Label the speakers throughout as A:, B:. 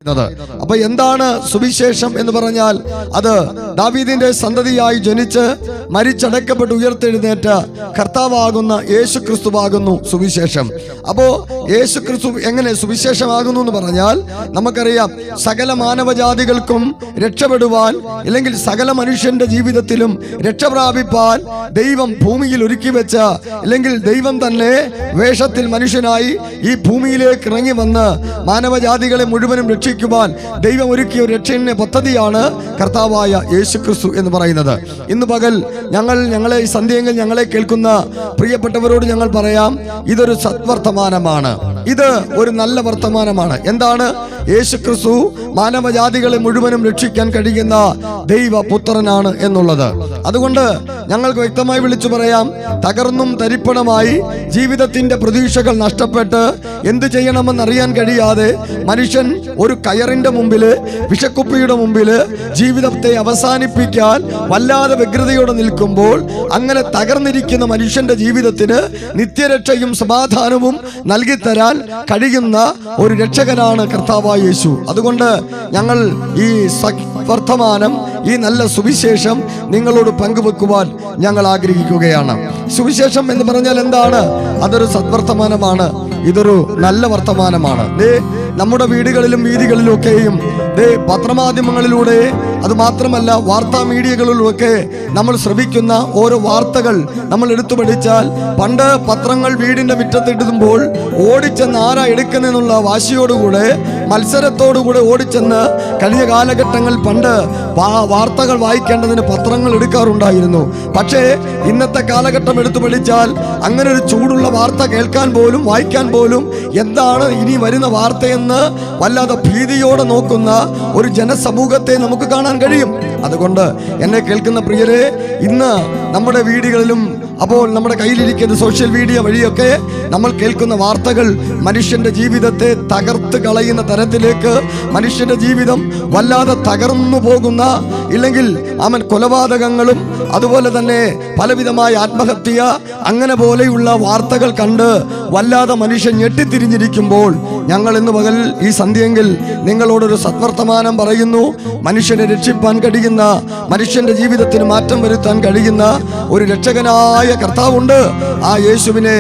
A: അപ്പൊ എന്താണ് സുവിശേഷം എന്ന് പറഞ്ഞാൽ അത് ദാവീദിന്റെ സന്തതിയായി ജനിച്ച് മരിച്ചടക്കപ്പെട്ട് ഉയർത്തെഴുന്നേറ്റ കർത്താവാകുന്ന യേശു ക്രിസ്തുവാകുന്നു സുവിശേഷം. അപ്പോ യേശു ക്രിസ്തു എങ്ങനെ സുവിശേഷമാകുന്നു എന്ന് പറഞ്ഞാൽ നമുക്കറിയാം, സകല മാനവജാതികൾക്കും രക്ഷപ്പെടുവാൻ അല്ലെങ്കിൽ സകല മനുഷ്യന്റെ ജീവിതത്തിലും രക്ഷ പ്രാപിപ്പാൻ ദൈവം ഭൂമിയിൽ ഒരുക്കി വെച്ച, അല്ലെങ്കിൽ ദൈവം തന്നെ വേഷത്തിൽ മനുഷ്യനായി ഈ ഭൂമിയിലേക്ക് ഇറങ്ങി വന്ന് മാനവജാതികളെ മുഴുവനും രക്ഷിക്കുവാൻ ദൈവം ഒരുക്കിയ ഒരു രക്ഷയുടെ പദ്ധതിയാണ് കർത്താവായ യേശു ക്രിസ്തു എന്ന് പറയുന്നത്. ഇന്ന് പകൽ ഞങ്ങളെ ഈ സന്ധ്യയെങ്കിൽ ഞങ്ങളെ കേൾക്കുന്ന പ്രിയപ്പെട്ടവരോട് ഞങ്ങൾ പറയാം, ഇതൊരു സദ്വർത്തമാനമാണ്, ഇത് ഒരു നല്ല വർത്തമാനമാണ്. എന്താണ്? യേശു ക്രിസ്തു മാനവജാതികളെ മുഴുവനും രക്ഷിക്കാൻ കഴിയുന്ന ദൈവപുത്രനാണ് എന്നുള്ളത്. അതുകൊണ്ട് ഞങ്ങൾക്ക് വ്യക്തമായി വിളിച്ചു പറയാം, തകർന്നും തരിപ്പണമായി ജീവിതത്തിന്റെ പ്രതീക്ഷകൾ നഷ്ടപ്പെട്ട് എന്ത് ചെയ്യണമെന്നറിയാൻ കഴിയാതെ മനുഷ്യൻ ഒരു കയറിന്റെ മുമ്പില്, വിഷക്കുപ്പിയുടെ മുമ്പില് ജീവിതത്തെ അവസാനിപ്പിക്കാൻ വല്ലാതെ വ്യഗ്രതയോടെ നിൽക്കുമ്പോൾ, അങ്ങനെ തകർന്നിരിക്കുന്ന മനുഷ്യന്റെ ജീവിതത്തിന് നിത്യരക്ഷയും സമാധാനവും നൽകിത്തരാൻ കഴിയുന്ന ഒരു രക്ഷകനാണ് കർത്താവായ യേശു. അതുകൊണ്ട് ഞങ്ങൾ ഈ വർത്തമാനം, ഈ നല്ല സുവിശേഷം നിങ്ങളോട് പങ്കുവെക്കുവാൻ ഞങ്ങൾ ആഗ്രഹിക്കുകയാണ്. സുവിശേഷം എന്ന് പറഞ്ഞാൽ എന്താണ്? അതൊരു സദ്വർത്തമാനമാണ്, ഇതൊരു നല്ല വർത്തമാനമാണ്. നമ്മുടെ വീടുകളിലും വീതികളിലും ഒക്കെയും പത്രമാധ്യമങ്ങളിലൂടെ, അത് മാത്രമല്ല വാർത്താ മീഡിയകളിലൊക്കെ നമ്മൾ ശ്രവിക്കുന്ന ഓരോ വാർത്തകൾ നമ്മൾ എടുത്തു പഠിച്ചാൽ, പണ്ട് പത്രങ്ങൾ വീടിന്റെ മുറ്റത്തിടുമ്പോൾ ഓടിച്ചെന്ന് ആരാ എടുക്കുന്നെന്നുള്ള വാശിയോടുകൂടെ, മത്സരത്തോടുകൂടെ ഓടിച്ചെന്ന് കഴിഞ്ഞ കാലഘട്ടങ്ങൾ പണ്ട് വാർത്തകൾ വായിക്കേണ്ടതിന് പത്രങ്ങൾ എടുക്കാറുണ്ടായിരുന്നു. പക്ഷേ ഇന്നത്തെ കാലഘട്ടം എടുത്തു പഠിച്ചാൽ അങ്ങനെ ഒരു ചൂടുള്ള വാർത്ത കേൾക്കാൻ പോലും വായിക്കാൻ പോലും എന്താണ് ഇനി വരുന്ന വാർത്തയെന്ന് വല്ലാതെ ഭീതിയോടെ നോക്കുന്ന ഒരു ജനസമൂഹത്തെ നമുക്ക് കാണാൻ കഴിയും. അതുകൊണ്ട് എന്നെ കേൾക്കുന്ന പ്രിയരെ, ഇന്ന് നമ്മുടെ വീടുകളിലും അപ്പോൾ നമ്മുടെ കയ്യിലിരിക്കുന്ന സോഷ്യൽ മീഡിയ വഴിയൊക്കെ നമ്മൾ കേൾക്കുന്ന വാർത്തകൾ മനുഷ്യന്റെ ജീവിതത്തെ തകർത്ത് കളയുന്ന തരത്തിലേക്ക്, മനുഷ്യന്റെ ജീവിതം വല്ലാതെ തകർന്നു പോകുന്ന, ഇല്ലെങ്കിൽ കൊലപാതകങ്ങളും അതുപോലെ തന്നെ പലവിധമായ ആത്മഹത്യ, അങ്ങനെ പോലെയുള്ള വാർത്തകൾ കണ്ട് വല്ലാതെ മനുഷ്യൻ ഞെട്ടിത്തിരിഞ്ഞിരിക്കുമ്പോൾ, ഞങ്ങൾ ഇന്ന് പകൽ ഈ സന്ധ്യയെങ്കിൽ നിങ്ങളോടൊരു സദ്വർത്തമാനം പറയുന്നു. മനുഷ്യനെ രക്ഷിപ്പാൻ കഴിയുന്ന, മനുഷ്യന്റെ ജീവിതത്തിന് മാറ്റം വരുത്താൻ കഴിയുന്ന ഒരു രക്ഷകനായ കർത്താവുണ്ട്. ആ യേശുവിനെ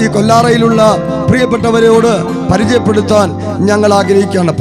A: ഈ കൊല്ലാറയിലുള്ള പ്രിയപ്പെട്ടവരോട് പരിചയപ്പെടുത്താൻ ഞങ്ങൾ ആഗ്രഹിക്കുകയാണ്.